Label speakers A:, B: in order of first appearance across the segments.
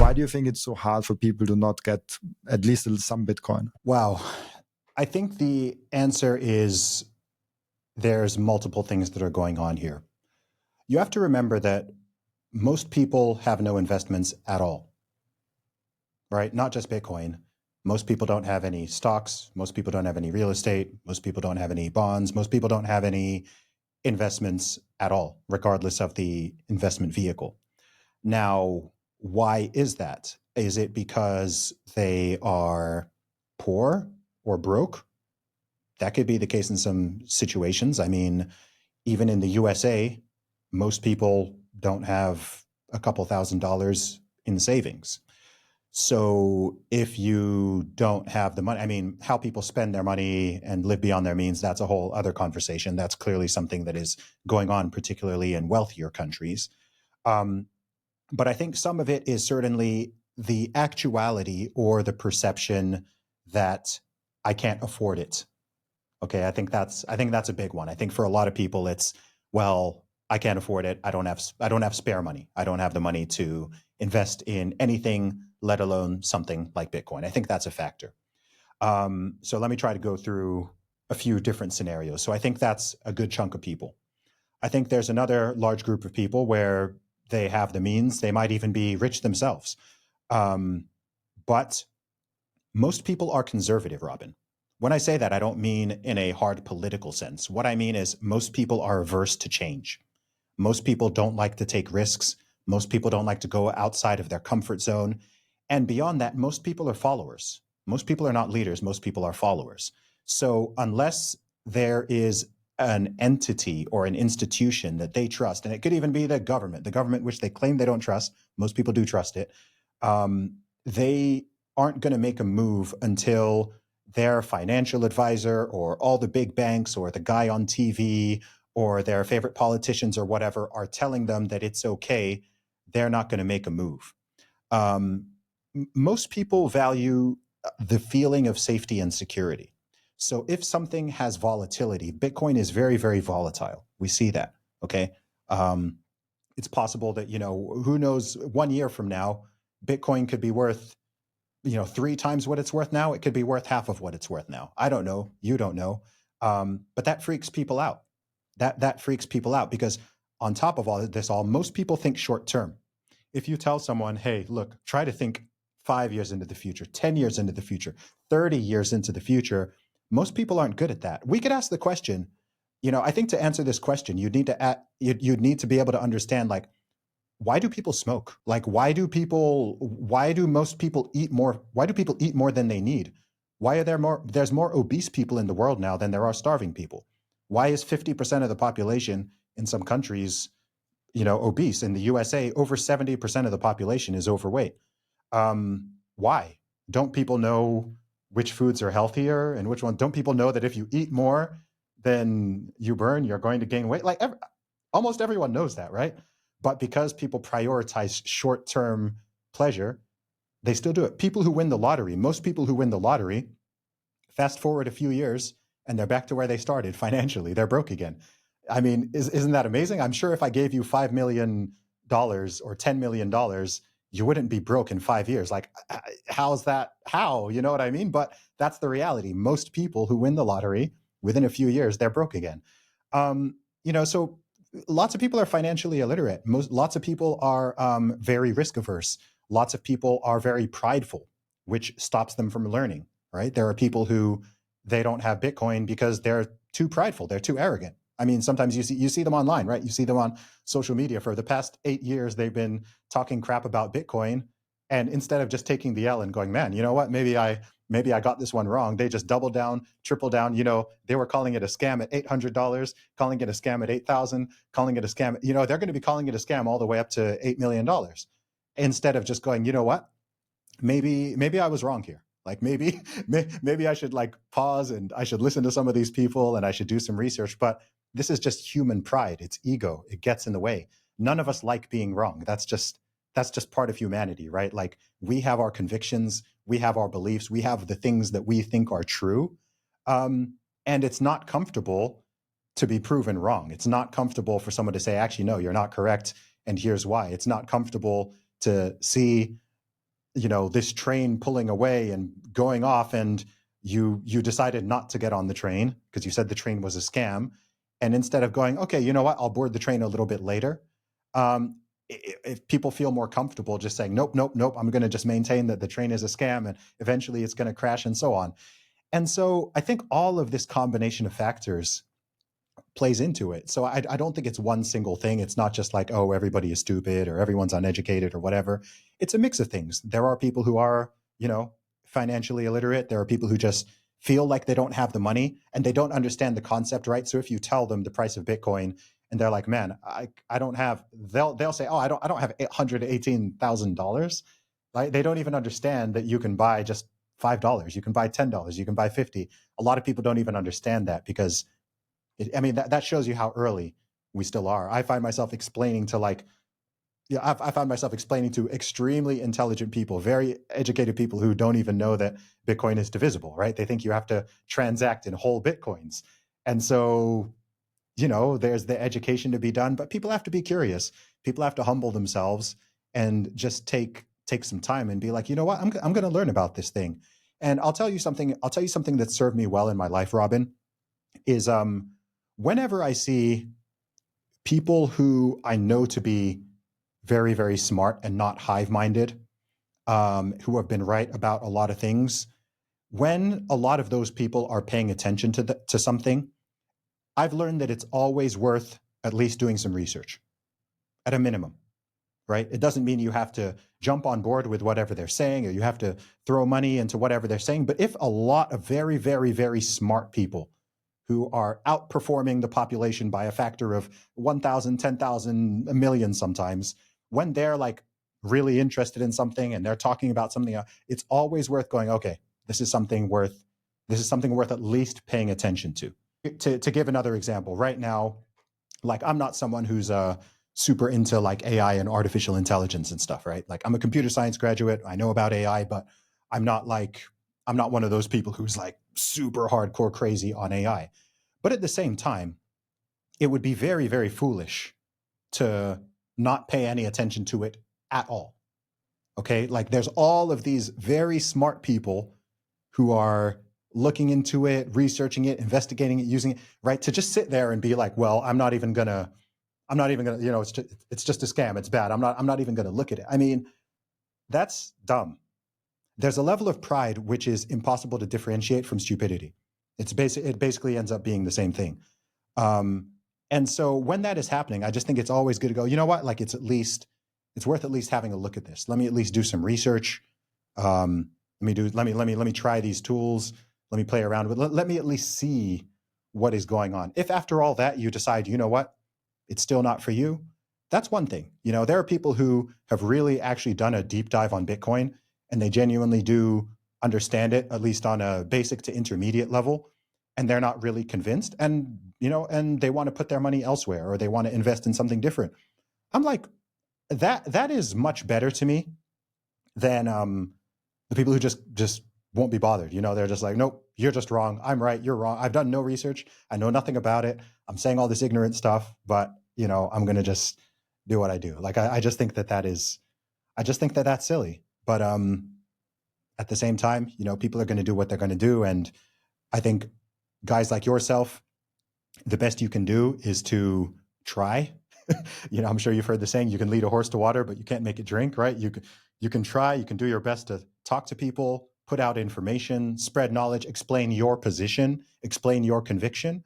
A: Why do you think it's so hard for people to not get at least some Bitcoin?
B: Wow. I think the answer is there's multiple things that are going on here. You have to remember that most people have no investments at all, right? Not just Bitcoin. Most people don't have any stocks. Most people don't have any real estate. Most people don't have any bonds. Most people don't have any investments at all, regardless of the investment vehicle. Now, why is that? Is it because they are poor or broke? That could be the case in some situations. I mean, even in the USA, most people don't have a couple $1,000s in savings. So if you don't have the money, I mean, how people spend their money and live beyond their means, that's a whole other conversation. That's clearly something that is going on, particularly in wealthier countries. But I think some of it is certainly the actuality or the perception that I can't afford it. Okay, I think that's a big one. I think for a lot of people, it's, well, I can't afford it. I don't have spare money. I don't have the money to invest in anything, let alone something like Bitcoin. I think that's a factor. So let me try to go through a few different scenarios. So I think that's a good chunk of people. I think there's another large group of people where they have the means. They might even be rich themselves. But most people are conservative, Robin. When I say that, I don't mean in a hard political sense. What I mean is most people are averse to change. Most people don't like to take risks. Most people don't like to go outside of their comfort zone. And beyond that, most people are followers. Most people are not leaders. Most people are followers. So unless there is an entity or an institution that they trust, and it could even be the government which they claim they don't trust, most people do trust it, they aren't going to make a move until their financial advisor or all the big banks or the guy on TV or their favorite politicians or whatever are telling them that it's okay. They're not going to make a move. Most people value the feeling of safety and security. So if something has volatility, Bitcoin is very, very volatile. We see that. Okay. It's possible that, who knows, 1 year from now, Bitcoin could be worth 3 times what it's worth now. It could be worth half of what it's worth now. I don't know. You don't know. But that freaks people out. That freaks people out because on top of all this, most people think short term. If you tell someone, hey, look, try to think 5 years into the future, 10 years into the future, 30 years into the future, most people aren't good at that. We could ask the question, I think to answer this question, you'd need to be able to understand, like, why do people smoke? Like, why do most people eat more? Why do people eat more than they need? Why are there's more obese people in the world now than there are starving people? Why is 50% of the population in some countries, obese? In the USA, over 70% of the population is overweight. Why? Don't people know which foods are healthier and which one? Don't people know that if you eat more than you burn, you're going to gain weight? Like almost everyone knows that, right? But because people prioritize short-term pleasure, they still do it. People who win the lottery, most people who win the lottery, fast forward a few years and they're back to where they started financially. They're broke again. I mean, isn't that amazing? I'm sure if I gave you $5 million or $10 million, you wouldn't be broke in 5 years. Like, how's that? How? You know what I mean? But that's the reality. Most people who win the lottery, within a few years, they're broke again. So lots of people are financially illiterate. Lots of people are very risk averse. Lots of people are very prideful, which stops them from learning, right? There are people who they don't have Bitcoin because they're too prideful. They're too arrogant. I mean, sometimes you see them online, right? You see them on social media. For the past 8 years, they've been talking crap about Bitcoin. And instead of just taking the L and going, man, you know what? Maybe I got this one wrong. They just doubled down, triple down. They were calling it a scam at $800, calling it a scam at $8,000, calling it a scam. They're going to be calling it a scam all the way up to $8 million. Instead of just going, you know what? Maybe I was wrong here. Like maybe I should pause and I should listen to some of these people and I should do some research. But this is just human pride. It's ego. It gets in the way. None of us like being wrong. That's just part of humanity, right? Like, we have our convictions, we have our beliefs, we have the things that we think are true. And it's not comfortable to be proven wrong. It's not comfortable for someone to say, actually, no, you're not correct. And here's why. It's not comfortable to see this train pulling away and going off, and you decided not to get on the train because you said the train was a scam, and instead of going, okay, you know what, I'll board the train a little bit later, if people feel more comfortable just saying, nope, nope, nope, I'm going to just maintain that the train is a scam and eventually it's going to crash and so on. And so I think all of this combination of factors plays into it. So I don't think it's one single thing. It's not just like, oh, everybody is stupid or everyone's uneducated or whatever. It's a mix of things. There are people who are, financially illiterate. There are people who just feel like they don't have the money and they don't understand the concept, right? So if you tell them the price of Bitcoin and they're like, man, I don't have, they'll say, oh, I don't have $118,000. Like, they don't even understand that you can buy just $5, you can buy $10, you can buy 50. A lot of people don't even understand that because that shows you how early we still are. I find myself explaining to I found myself explaining to extremely intelligent people, very educated people who don't even know that Bitcoin is divisible, right? They think you have to transact in whole Bitcoins. And so, there's the education to be done, but people have to be curious. People have to humble themselves and just take some time and be like, you know what, I'm going to learn about this thing. And I'll tell you something that served me well in my life, Robin, is whenever I see people who I know to be very, very smart and not hive-minded, who have been right about a lot of things, when a lot of those people are paying attention to something, I've learned that it's always worth at least doing some research, at a minimum, right? It doesn't mean you have to jump on board with whatever they're saying or you have to throw money into whatever they're saying. But if a lot of very, very, very smart people who are outperforming the population by a factor of 1,000, 10,000, a million sometimes, when they're like really interested in something and they're talking about something, it's always worth going, okay, this is something worth at least paying attention to. To give another example, right now, like, I'm not someone who's super into like AI and artificial intelligence and stuff, right? Like, I'm a computer science graduate. I know about AI, but I'm not one of those people who's like super hardcore crazy on AI. But at the same time, it would be very, very foolish to not pay any attention to it at all. Okay? Like, there's all of these very smart people who are looking into it, researching it, investigating it, using it, right? To just sit there and be like, well, I'm not even gonna, it's just a scam. It's bad. I'm not even gonna look at it. I mean, that's dumb. There's a level of pride which is impossible to differentiate from stupidity. It basically ends up being the same thing. And so when that is happening, I just think it's always good to go, you know what? Like, it's worth at least having a look at this. Let me at least do some research. Let me try these tools. Let me play around with it. Let me at least see what is going on. If after all that you decide, you know what, it's still not for you, that's one thing. There are people who have really actually done a deep dive on Bitcoin and they genuinely do understand it, at least on a basic to intermediate level, and they're not really convinced, and they want to put their money elsewhere or they want to invest in something different. I'm like, that is much better to me than the people who just won't be bothered. They're just like, nope, you're just wrong. I'm right. You're wrong. I've done no research. I know nothing about it. I'm saying all this ignorant stuff, but I'm going to just do what I do. Like, I just think that's silly. But at the same time, people are going to do what they're going to do. And I think guys like yourself, the best you can do is to try. I'm sure you've heard the saying, you can lead a horse to water, but you can't make it drink, right? You can try, you can do your best to talk to people, put out information, spread knowledge, explain your position, explain your conviction.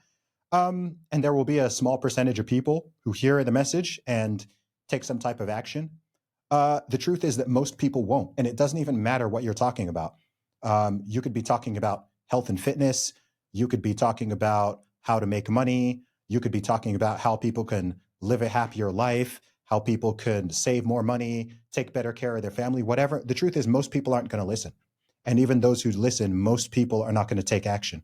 B: And there will be a small percentage of people who hear the message and take some type of action. The truth is that most people won't, and it doesn't even matter what you're talking about. You could be talking about health and fitness. You could be talking about how to make money. You could be talking about how people can live a happier life, how people could save more money, take better care of their family, whatever. The truth is most people aren't going to listen. And even those who listen, most people are not going to take action.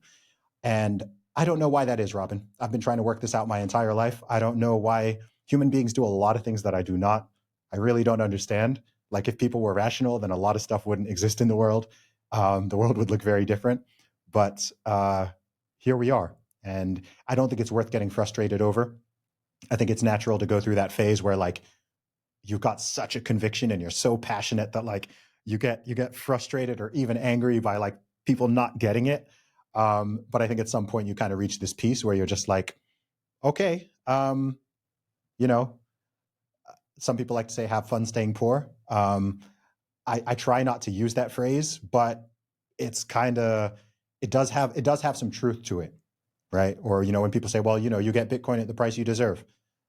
B: And I don't know why that is, Robin. I've been trying to work this out my entire life. I don't know why human beings do a lot of things that I do not. I really don't understand. Like, if people were rational, then a lot of stuff wouldn't exist in the world. The world would look very different. But here we are. And I don't think it's worth getting frustrated over. I think it's natural to go through that phase where, like, you've got such a conviction and you're so passionate that, like, you get frustrated or even angry by like people not getting it. But I think at some point you kind of reach this piece where you're just like, okay, you know, some people like to say have fun staying poor. I try not to use that phrase, but it's kind of, it does have some truth to it, right? Or, you know, when people say, well, you know, you get Bitcoin at the price you deserve.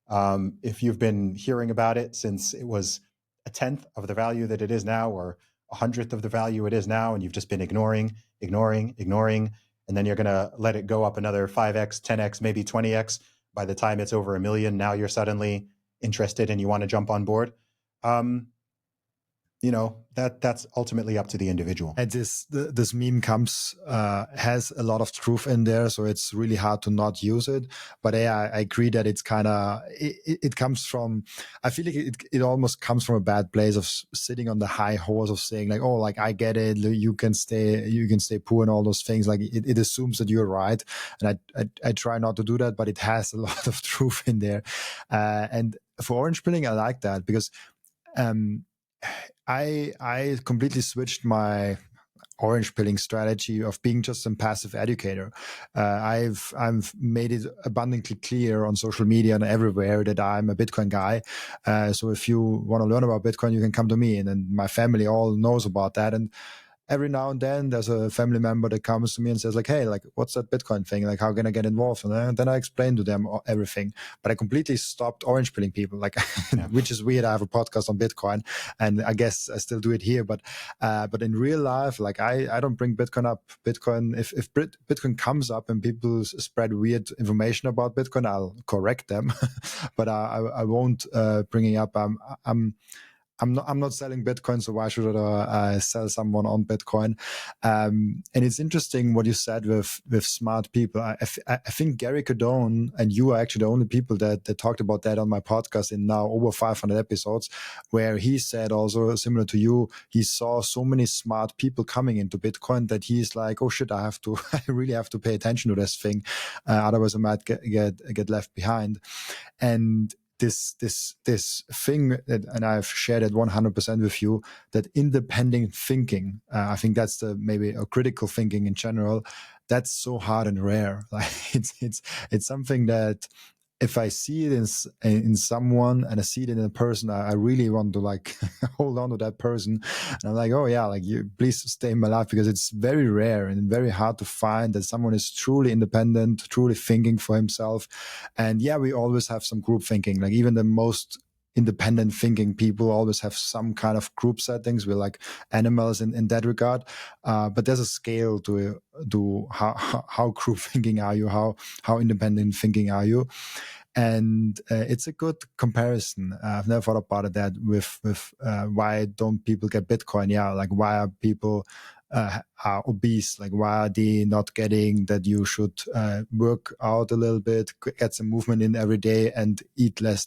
B: If you've been hearing about it since it was a 10th of the value that it is now, or 100th of the value it is now, and you've just been ignoring, and then you're going to let it go up another 5x, 10x, maybe 20x. By the time it's over $1 million, now you're suddenly interested and you want to jump on board. You know, that's ultimately up to the individual.
A: And this meme has a lot of truth in there, so it's really hard to not use it. But yeah, I agree that it's kind of, it comes from, I feel like it almost comes from a bad place of sitting on the high horse of saying like, oh, like I get it, you can stay poor and all those things. Like it assumes that you're right, and I try not to do that, but it has a lot of truth in there. And for orange pilling, I like that because I completely switched my orange pilling strategy of being just a passive educator. I've made it abundantly clear on social media and everywhere that I'm a Bitcoin guy. So if you want to learn about Bitcoin, you can come to me, and then my family all knows about that. And every now and then there's a family member that comes to me and says like, hey, like, what's that Bitcoin thing? Like, how can I get involved? And then I explain to them everything. But I completely stopped orange pilling people, like, which is weird. I have a podcast on Bitcoin, and I guess I still do it here. But in real life, like, I don't bring Bitcoin up. Bitcoin, if Bitcoin comes up and people spread weird information about Bitcoin, I'll correct them. But I won't bring it up. I'm not selling Bitcoin, so why should I sell someone on Bitcoin? And it's interesting what you said with smart people. I think Gary Cardone and you are actually the only people that talked about that on my podcast in now over 500 episodes, where he said also similar to you, he saw so many smart people coming into Bitcoin that he's like, oh shit, I really have to pay attention to this thing, otherwise I might get left behind. And this thing that, and I've shared it 100% with you, that independent thinking, I think that's maybe a critical thinking in general. That's so hard and rare. Like it's something that if I see it in someone and I see it in a person, I really want to like hold on to that person. And I'm like, oh yeah, like you, please stay in my life, because it's very rare and very hard to find that someone is truly independent, truly thinking for himself. And yeah, we always have some group thinking. Like even the most independent thinking people always have some kind of group settings. We're like animals in that regard. But there's a scale to how group thinking are you, how independent thinking are you. And it's a good comparison. I've never thought about that with why don't people get Bitcoin? Yeah, like why are people are obese? Like why are they not getting that? You should work out a little bit, get some movement in every day, and eat less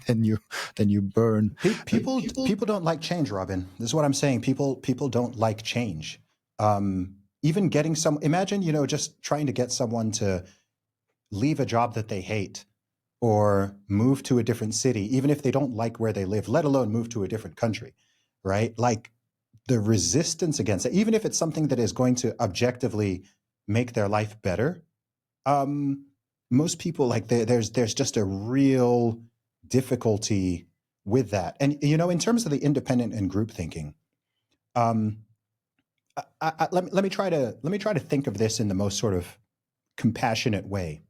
A: than you burn.
B: People don't like change, Robin. This is what I'm saying. People don't like change. Even getting imagine, you know, just trying to get someone to leave a job that they hate or move to a different city, even if they don't like where they live, let alone move to a different country, right? Like the resistance against it, even if it's something that is going to objectively make their life better. Most people, like there's just a real difficulty with that. And, you know, in terms of the independent and group thinking, let me try to think of this in the most sort of compassionate way.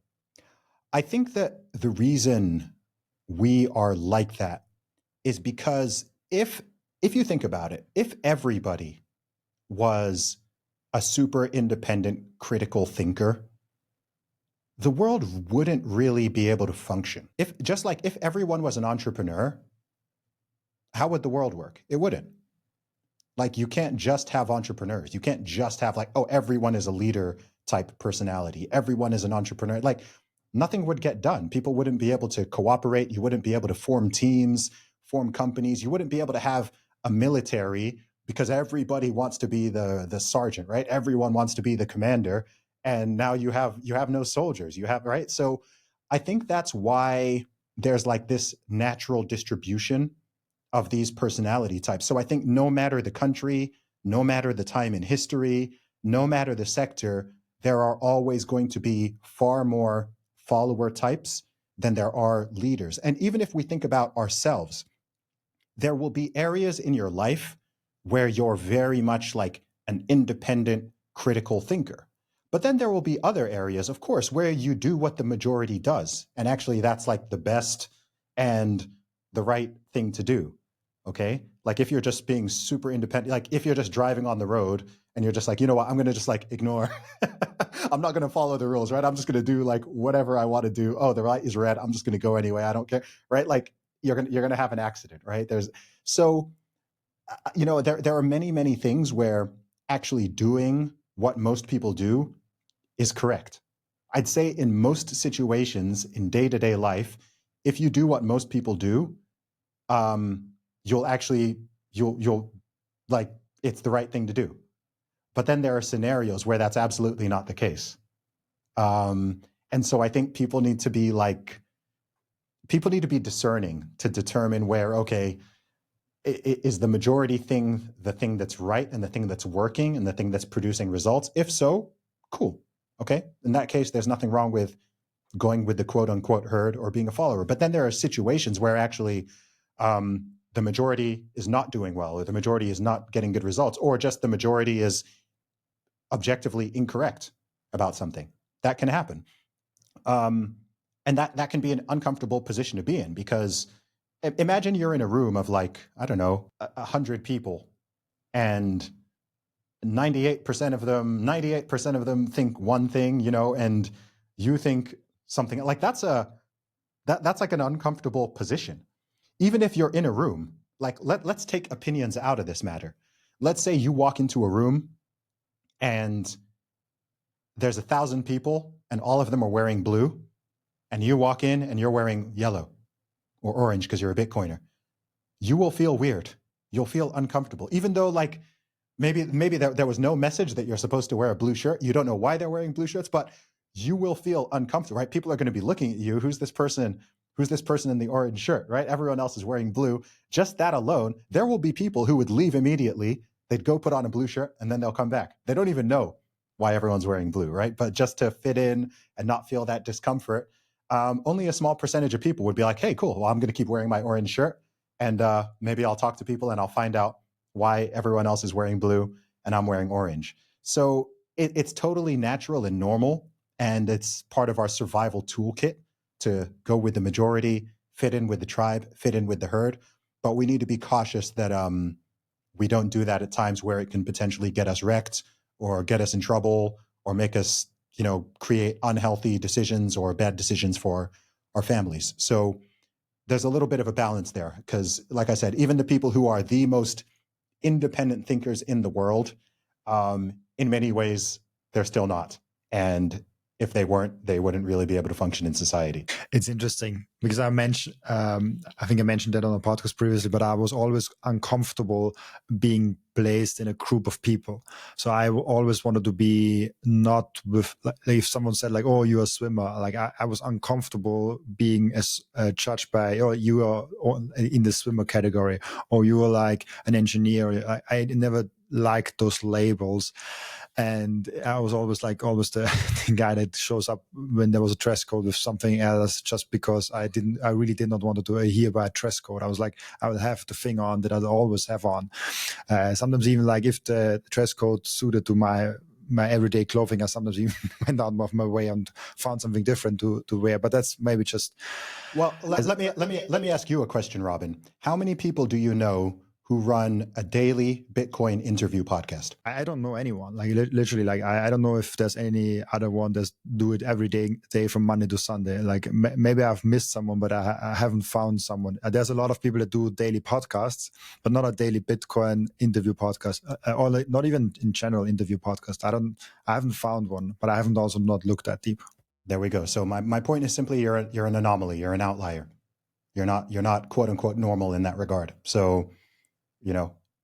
B: I think that the reason we are like that is because if you think about it, if everybody was a super independent critical thinker, the world wouldn't really be able to function. If everyone was an entrepreneur, how would the world work? It wouldn't. Like, you can't just have entrepreneurs. You can't just have like, oh, everyone is a leader type personality. Everyone is an entrepreneur. Like, nothing would get done. People wouldn't be able to cooperate. You wouldn't be able to form teams, form companies. You wouldn't be able to have a military because everybody wants to be the sergeant, right? Everyone wants to be the commander. And now you have no soldiers. Right? So I think that's why there's like this natural distribution of these personality types. So I think no matter the country, no matter the time in history, no matter the sector, there are always going to be far more follower types than there are leaders. And even if we think about ourselves, there will be areas in your life where you're very much like an independent, critical thinker. But then there will be other areas, of course, where you do what the majority does. And actually, that's like the best and the right thing to do. Okay. Like if you're just being super independent, like if you're just driving on the road and you're just like, you know what, I'm going to just like ignore, I'm not going to follow the rules, right? I'm just going to do like whatever I want to do. Oh, the light is red. I'm just going to go anyway. I don't care. Right. Like you're going to have an accident, right? There are many things where actually doing what most people do is correct. I'd say in most situations in day-to-day life, if you do what most people do, you'll like, it's the right thing to do. But then there are scenarios where that's absolutely not the case. And so I think people need to be discerning to determine where, okay, is the majority thing the thing that's right and the thing that's working and the thing that's producing results? If so, cool. Okay. In that case, there's nothing wrong with going with the quote unquote herd or being a follower. But then there are situations where actually the majority is not doing well, or the majority is not getting good results, or just the majority is objectively incorrect about something. That can happen. And that can be an uncomfortable position to be in, because imagine you're in a room of like, I don't know, 100 people, and 98% of them think one thing, and you think something like that's like an uncomfortable position. Even if you're in a room, like let's take opinions out of this matter. Let's say you walk into a room and there's 1,000 people and all of them are wearing blue, and you walk in and you're wearing yellow or orange because you're a Bitcoiner. You will feel weird. You'll feel uncomfortable, even though like maybe there was no message that you're supposed to wear a blue shirt. You don't know why they're wearing blue shirts, but you will feel uncomfortable, right? People are going to be looking at you. Who's this person? Who's this person in the orange shirt, right? Everyone else is wearing blue. Just that alone, there will be people who would leave immediately. They'd go put on a blue shirt and then they'll come back. They don't even know why everyone's wearing blue, right? But just to fit in and not feel that discomfort, only a small percentage of people would be like, hey, cool. Well, I'm going to keep wearing my orange shirt, and maybe I'll talk to people and I'll find out why everyone else is wearing blue and I'm wearing orange. So it's totally natural and normal, and it's part of our survival toolkit to go with the majority, fit in with the tribe, fit in with the herd. But we need to be cautious that we don't do that at times where it can potentially get us wrecked or get us in trouble or make us, create unhealthy decisions or bad decisions for our families. So there's a little bit of a balance there, because like I said, even the people who are the most independent thinkers in the world, in many ways, they're still not. And if they weren't, they wouldn't really be able to function in society.
A: It's interesting because I think I mentioned that on a podcast previously, but I was always uncomfortable being placed in a group of people. So I always wanted to be not with, like, if someone said like, oh, you're a swimmer, like I was uncomfortable being judged by, oh, you are in the swimmer category, or you are like an engineer. I never liked those labels. And I was always the guy that shows up when there was a dress code with something else, just because I really did not want to hear about a dress code. I was like, I will have the thing on that I always have on. Sometimes even like if the dress code suited to my everyday clothing, I sometimes even went out of my way and found something different to wear. But that's maybe just.
B: Well, let me ask you a question, Robin. How many people do you know who run a daily Bitcoin interview podcast?
A: I don't know anyone. Like literally, like I don't know if there's any other one that do it every day from Monday to Sunday. Like maybe I've missed someone, but I haven't found someone. There's a lot of people that do daily podcasts, but not a daily Bitcoin interview podcast, or like not even in general interview podcast. I haven't found one, but I haven't also not looked that deep.
B: There we go. So my point is simply you're an anomaly. You're an outlier. You're not quote unquote normal in that regard. So,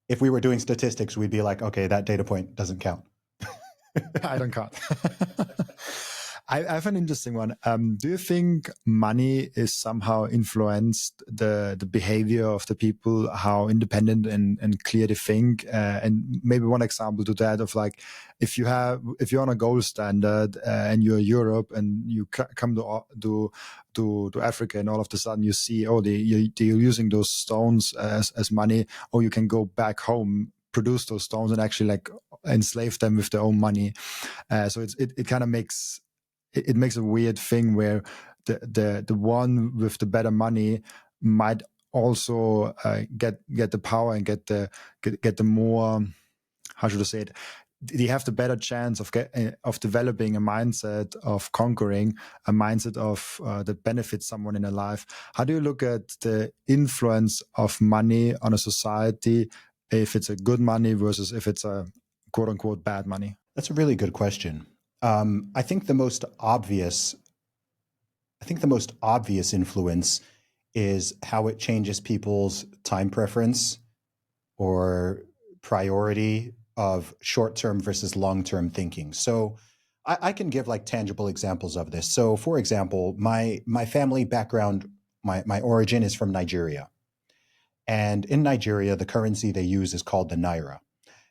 B: if we were doing statistics, we'd be like, okay, that data point doesn't count.
A: I don't count. I have an interesting one. Do you think money is somehow influenced the behavior of the people, how independent and clear they think? And maybe one example to that of like, if you're on a gold standard and you're Europe and you come to Africa and all of a sudden you see, oh, they're using those stones as money, or you can go back home, produce those stones and actually like enslave them with their own money. So it kind of makes it makes a weird thing where the one with the better money might also get the power and get the more, how should I say it? They have the better chance of developing a mindset of conquering, a mindset of that benefits someone in their life. How do you look at the influence of money on a society, if it's a good money versus if it's a quote unquote bad money?
B: That's a really good question. I think the most obvious influence is how it changes people's time preference or priority of short-term versus long-term thinking. So I can give like tangible examples of this. So for example, my family background, my origin is from Nigeria. And in Nigeria, the currency they use is called the naira.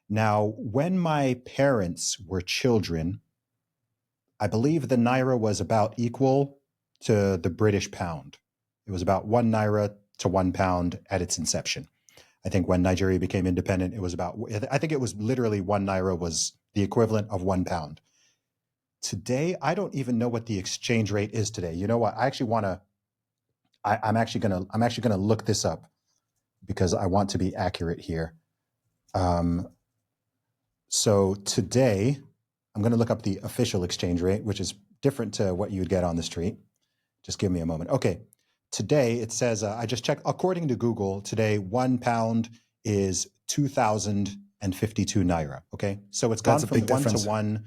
B: Now, when my parents were children, I believe the naira was about equal to the British pound. It was about 1 naira to 1 pound at its inception. I think when Nigeria became independent, I think it was literally 1 naira was the equivalent of 1 pound. Today, I don't even know what the exchange rate is today. You know what? I'm actually gonna look this up because I want to be accurate here. So today, I'm going to look up the official exchange rate, which is different to what you would get on the street. Just give me a moment. Okay. Today, it says, I just checked, according to Google, today, 1 pound is 2,052 naira. Okay. So it's gone from 1 to 1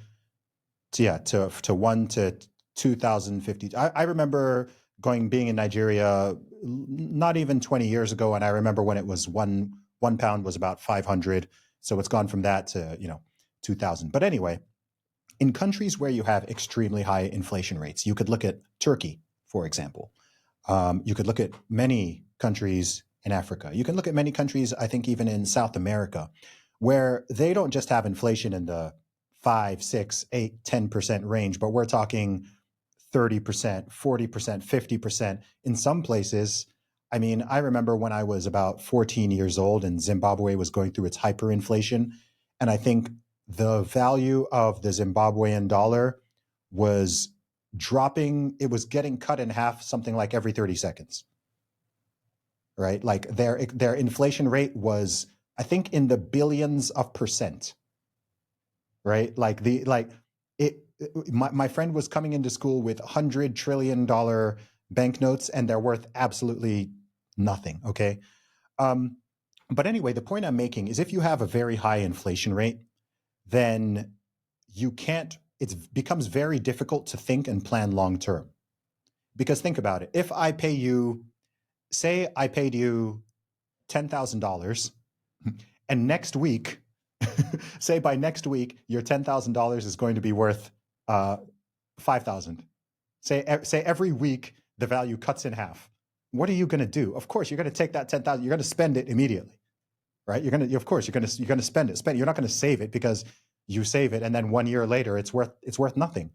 B: to 1 to 2,050. I remember being in Nigeria not even 20 years ago. And I remember when it was 1 pound was about 500. So it's gone from that to, 2,000. But anyway, in countries where you have extremely high inflation rates, you could look at Turkey, for example. You could look at many countries in Africa. You can look at many countries, I think, even in South America, where they don't just have inflation in the 5, 6, 8, 10% range, but we're talking 30%, 40%, 50%. In some places, I mean, I remember when I was about 14 years old and Zimbabwe was going through its hyperinflation, and I think the value of the Zimbabwean dollar was dropping. It was getting cut in half something like every 30 seconds, right? Like their inflation rate was, I think, in the billions of percent, right? My friend was coming into school with $100 trillion banknotes and they're worth absolutely nothing, okay? But anyway, the point I'm making is if you have a very high inflation rate, then it becomes very difficult to think and plan long term. Because think about it. If I pay you, say I paid you $10,000 and next week, say by next week, your $10,000 is going to be worth 5,000. Say every week the value cuts in half. What are you going to do? Of course, you're going to take that 10,000. You're going to spend it immediately, right? You're going to spend it. You're not going to save it because you save it and then 1 year later it's worth nothing.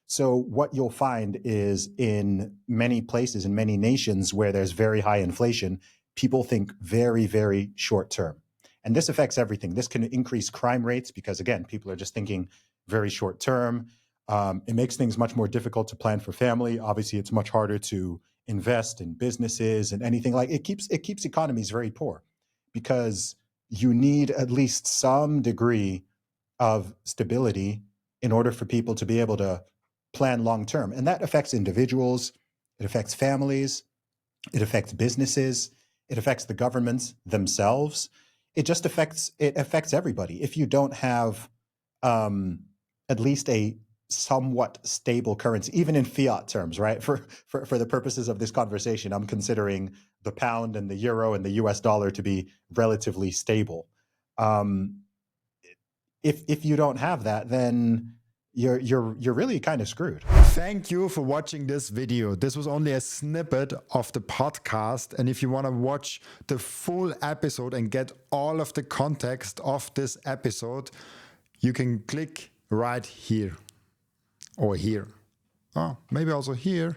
B: So what you'll find is in many places, in many nations where there's very high inflation, people think very, very short term. And this affects everything. This can increase crime rates because, again, people are just thinking very short term. It makes things much more difficult to plan for family. Obviously, it's much harder to invest in businesses and anything like it keeps economies very poor because you need at least some degree of stability in order for people to be able to plan long term. And that affects individuals, it affects families, it affects businesses, it affects the governments themselves. It affects everybody. If you don't have at least a somewhat stable currency, even in fiat terms, right? For the purposes of this conversation, I'm considering the pound and the euro and the US dollar to be relatively stable. If you don't have that, then you're really kind of screwed.
A: Thank you for watching this video. This was only a snippet of the podcast. And if you want to watch the full episode and get all of the context of this episode, you can click right here or here. Oh, maybe also here.